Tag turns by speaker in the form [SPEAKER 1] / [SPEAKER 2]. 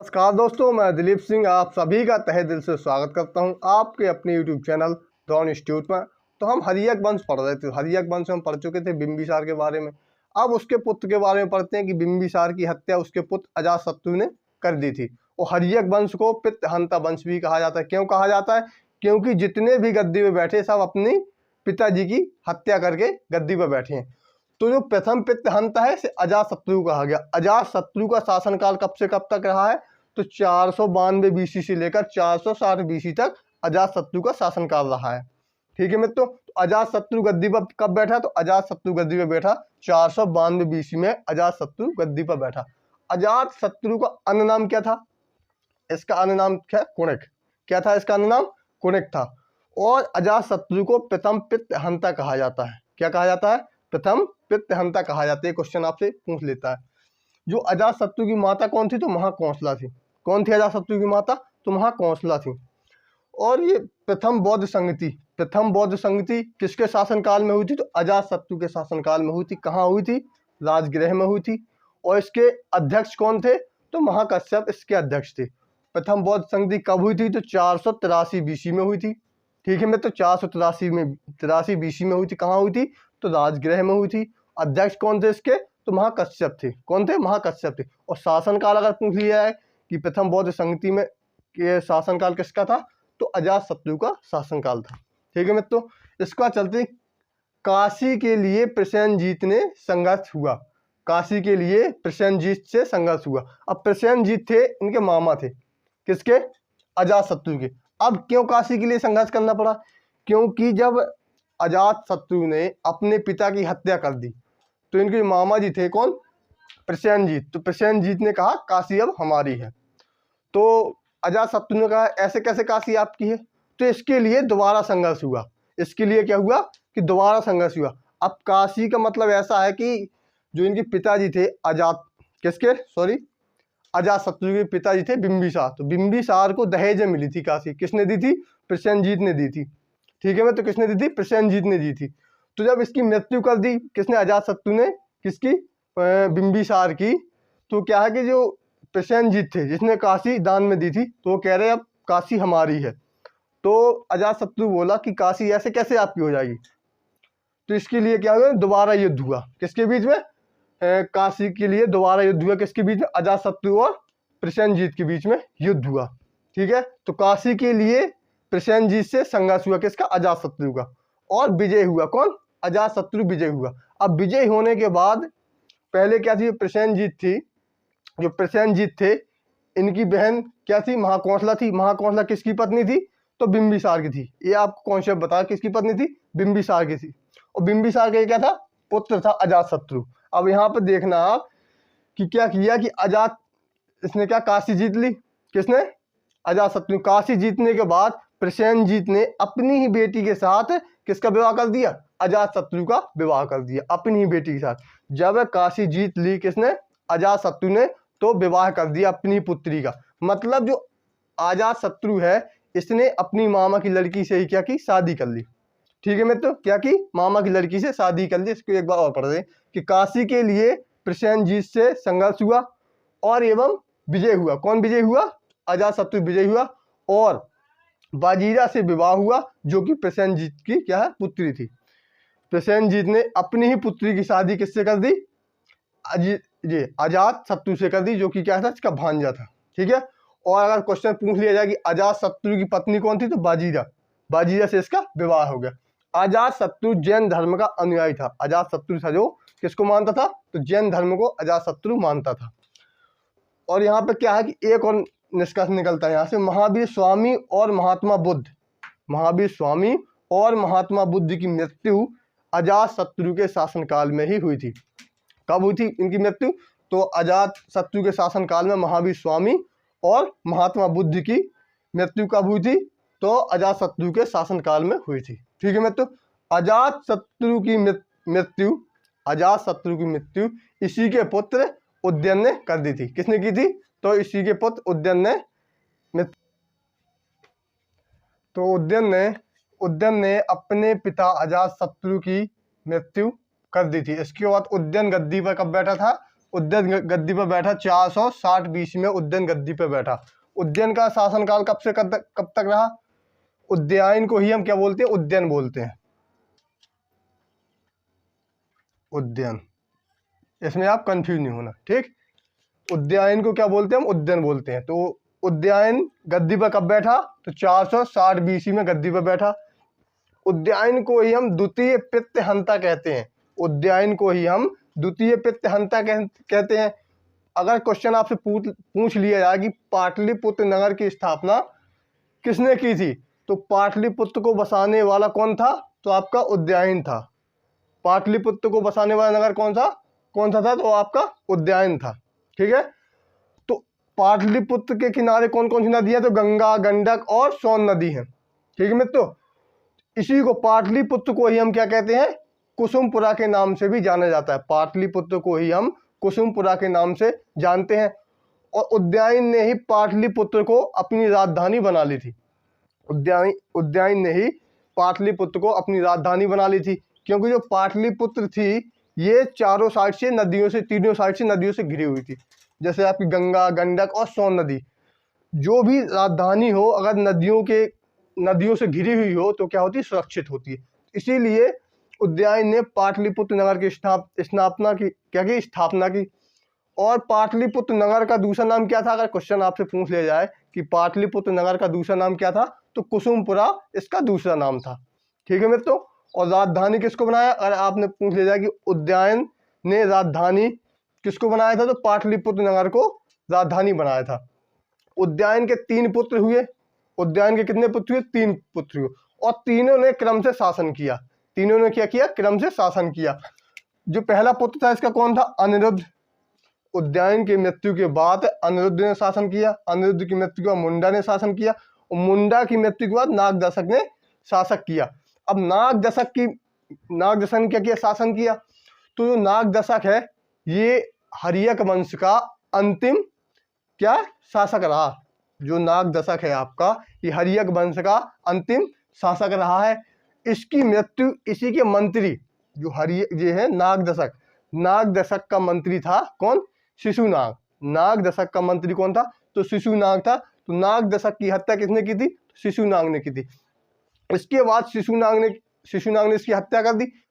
[SPEAKER 1] नमस्कार दोस्तों, मैं दिलीप सिंह आप सभी का तहे दिल से स्वागत करता हूं आपके अपने यूट्यूब चैनल द्रोण इंस्टीट्यूट में। तो हम हर्यक वंश पढ़ रहे थे। हर्यक वंश हम पढ़ चुके थे बिंबिसार के बारे में। अब उसके पुत्र के बारे में पढ़ते हैं कि बिंबिसार की हत्या उसके पुत्र अजातशत्रु ने कर दी थी। और हर्यक वंश को पितृहंता वंश भी कहा जाता है। क्यों कहा जाता है? क्योंकि जितने भी गद्दी पे बैठे सब अपनी पिताजी की हत्या करके गद्दी पर बैठे हैं। तो जो प्रथम पितृहंता है इसे अजातशत्रु कहा गया। अजातशत्रु का शासनकाल कब से कब तक रहा है? तो 492 बीसी से लेकर 460 बीसी तक अजातशत्रु का शासनकाल रहा है। ठीक है मित्रों, तो अजातशत्रु गद्दी पर कब बैठा? तो अजातशत्रु गद्दी पर बैठा 492 बीसी में अजातशत्रु गद्दी पर बैठा। अजातशत्रु का अन्य नाम क्या था? इसका अन्य नाम क्या? कुणिक। क्या था इसका अन्य नाम? कुणिक था। और अजातशत्रु को प्रथम पितृहंता कहा जाता है। क्या कहा जाता है? प्रथम पितृहंता कहा जाता है। क्वेश्चन आपसे पूछ लेता है। जो अजातशत्रु की माता कौन थी? तो महाकौशला थी। कौन थी अजातशत्रु की माता? तो महाकौशला थी। और ये प्रथम बौद्ध संगति, प्रथम बौद्ध संगति किसके शासनकाल में हुई थी? तो अजातशत्रु के शासनकाल में हुई थी। कहाँ हुई थी? राजगृह में हुई थी। और इसके अध्यक्ष कौन थे? तो महाकश्यप इसके अध्यक्ष थे। प्रथम बौद्ध संगति कब हुई थी? तो 483 बीसी में हुई थी। ठीक है मित्र, 483 बीसी में हुई थी। कहाँ हुई थी? तो राजगृह में हुई थी। अध्यक्ष कौन थे इसके? तो महाकश्यप थे। कौन थे? महाकश्यप थे। और शासनकाल अगर पूछ लिया है कि प्रथम बौद्ध संगति में ये शासनकाल किसका था? तो अजातशत्रु का शासनकाल था। ठीक है मित्रों, इसके बाद चलते काशी के लिए प्रसेनजीत ने संघर्ष हुआ। काशी के लिए प्रसेनजीत से संघर्ष हुआ। अब प्रसेनजीत थे इनके मामा थे। किसके? अजातशत्रु के। अब क्यों काशी के लिए संघर्ष करना पड़ा? क्योंकि जब अजातशत्रु ने अपने पिता की हत्या कर दी तो इनके मामा जी थे कौन? प्रसेनजीत। तो प्रसेनजीत ने कहा काशी अब हमारी है। तो अजातशत्रु ने कहा ऐसे कैसे काशी आपकी है? तो इसके लिए दोबारा संघर्ष हुआ। इसके लिए क्या हुआ कि दोबारा संघर्ष हुआ। अब काशी का मतलब ऐसा है कि जो इनके पिताजी थे अजातशत्रु के पिताजी थे बिंबिसार। तो बिंबिसार को दहेज में मिली थी काशी। किसने दी थी? प्रसेनजीत ने दी थी। ठीक है मैं, तो किसने दी थी? प्रसेनजीत ने दी थी। तो जब इसकी मृत्यु कर दी किसने? अजातशत्रु ने। किसकी? बिंबिसार की। तो क्या है कि जो प्रसेनजीत थे जिसने काशी दान में दी थी तो वो कह रहे अब काशी हमारी है। तो अजातशत्रु बोला कि काशी ऐसे कैसे आपकी हो जाएगी? तो इसके लिए क्या हुआ? दोबारा युद्ध हुआ। किसके बीच में? काशी के लिए दोबारा युद्ध हुआ। किसके बीच में? अजातशत्रु और प्रसेनजीत के बीच में युद्ध हुआ। ठीक है, तो काशी के लिए प्रसेनजीत से संघर्ष हुआ। किसका? अजातशत्रु का। और विजय हुआ। कौन? अजातशत्रु विजय हुआ। अब विजय होने के बाद पहले क्या थी? प्रसेनजीत थी। जो प्रसेनजीत थे इनकी बहन क्या थी? महाकौशला थी। महाकौशला किसकी पत्नी थी? तो बिंबिसार की थी। ये आपको कॉन्सेप्ट बताया किसकी पत्नी थी? बिंबिसार की थी। और बिंबिसार का क्या था? पुत्र था अजातशत्रु। अब यहाँ पर देखना आप कि क्या किया कि इसने क्या काशी जीत ली। किसने? अजातशत्रु। काशी जीतने के बाद प्रसेनजीत ने अपनी ही बेटी के साथ किसका विवाह कर दिया? अजातशत्रु का विवाह कर दिया अपनी ही बेटी के साथ। जब काशी जीत ली किसने? अजातशत्रु ने, तो विवाह कर दिया अपनी पुत्री का। मतलब जो अजातशत्रु है इसने अपनी मामा की लड़की से ही क्या की? शादी कर ली। ठीक है मित्र, क्या की? मामा की लड़की से शादी कर ली। इसको एक बार और पढ़ दें कि काशी के लिए प्रसेनजीत से संघर्ष हुआ और एवं विजय हुआ। कौन विजय हुआ? अजातशत्रु विजय हुआ। और बाजीरा से विवाह हुआ जो कि प्रसेनजीत की क्या है? पुत्री थी। प्रसेनजीत ने अपनी ही पुत्री की शादी किससे कर दी? ये अजातशत्रु से कर दी जो कि क्या था? इसका भांजा था। ठीक है, और अगर क्वेश्चन पूछ लिया जाए कि अजातशत्रु की पत्नी कौन थी? तो बाजीरा। बाजीरा से इसका विवाह हो गया। अजातशत्रु जैन धर्म का अनुयायी था। अजातशत्रु था जो किसको मानता था? तो जैन धर्म को अजातशत्रु मानता था। और यहाँ पे क्या है कि एक और निष्कर्ष निकलता है यहाँ से, महावीर स्वामी और महात्मा बुद्ध। महावीर स्वामी और महात्मा बुद्ध की मृत्यु अजातशत्रु के शासनकाल में ही हुई थी। कब हुई थी इनकी मृत्यु? तो अजातशत्रु के शासनकाल में महावीर स्वामी और महात्मा बुद्ध की मृत्यु कब हुई थी? तो अजातशत्रु के शासनकाल में हुई थी। ठीक है मित्रों, अजातशत्रु की मृत्यु इसी के पुत्र उदयन ने कर दी थी। किसने की थी? तो इसी के पुत्र उदयन ने। तो उदयन ने अपने पिता अजातशत्रु की मृत्यु कर दी थी। इसके बाद उदयन गद्दी पर कब बैठा था? उदयन गद्दी पर बैठा 460 बीसी में उदयन गद्दी पर बैठा। उदयन का शासनकाल कब से कब तक रहा? उदयन को ही हम क्या बोलते हैं? उदयन बोलते हैं, उदयन। इसमें आप कंफ्यूज नहीं होना, ठीक। उदयन को क्या बोलते हैं? हम उदयन बोलते हैं। तो उदयन गद्दी पर कब बैठा? तो 460 बीसी में गद्दी पर बैठा। उदयन को ही हम द्वितीय पित्तहंता कहते हैं। उदयन को ही हम द्वितीय पित्तहंता कहते हैं। अगर क्वेश्चन आपसे पूछ लिया जाए कि पाटलिपुत्र नगर की स्थापना किसने की थी, तो पाटलिपुत्र को बसाने वाला कौन था? तो आपका उदयन था। पाटलिपुत्र को बसाने वाला नगर कौन सा था? तो आपका उदयन था, ठीक है। तो पाटलिपुत्र के किनारे कौन कौन सी नदी है? तो गंगा, गंडक और सोन नदी है, ठीक है मित्रों। इसी को पाटलिपुत्र को ही हम क्या कहते हैं? कुसुमपुरा के नाम से भी जाना जाता है। पाटलिपुत्र को ही हम कुसुमपुरा के नाम से जानते हैं। और उदयन ने ही पाटलिपुत्र को अपनी राजधानी बना ली थी। उदयन ने ही पाटलिपुत्र को अपनी राजधानी बना ली थी, क्योंकि जो पाटलिपुत्र थी ये तीनों साइड से नदियों से घिरी हुई थी। जैसे आपकी गंगा, गंडक और सोन नदी। जो भी राजधानी हो अगर नदियों से घिरी हुई हो तो क्या होती है? सुरक्षित होती है। इसीलिए उदयन ने पाटलिपुत्र नगर की स्थापना की। और पाटलिपुत्र नगर का दूसरा नाम क्या था? अगर क्वेश्चन आपसे पूछ लिया जाए कि पाटलिपुत्र नगर का दूसरा नाम क्या था, तो कुसुमपुरा इसका दूसरा नाम था, ठीक है मित्रों। और राजधानी किसको बनाया? अगर आपने पूछ लिया जाए कि उदयन ने राजधानी किसको बनाया था, तो पाटलिपुत्र नगर को राजधानी बनाया था। उदयन के 3 पुत्र हुए। उदयन के कितने पुत्र हुए? 3 पुत्र हुए। और तीनों ने क्रम से शासन किया। तीनों ने क्या किया? क्रम से शासन किया। जो पहला पुत्र था इसका कौन था? अनिरुद्ध। उदयन की मृत्यु के बाद अनिरुद्ध ने शासन किया। अनिरुद्ध की मृत्यु के बाद मुंडा ने शासन किया। और मुंडा की मृत्यु के बाद नागदशक ने शासक किया। अब नागदशक ने क्या किया? शासन किया। तो जो नागदशक है ये हर्यक वंश का अंतिम क्या शासक रहा। जो नागदशक है आपका ये हर्यक वंश का अंतिम शासक रहा है। इसकी मृत्यु इसी के मंत्री जो ये है नागदशक का मंत्री था कौन? शिशुनाग। नागदशक का मंत्री कौन था? तो शिशुनाग था। तो नागदशक की हत्या किसने की थी? शिशुनाग ने की थी। इसके बाद शिशुनाग ने इसकी हत्या कर दी।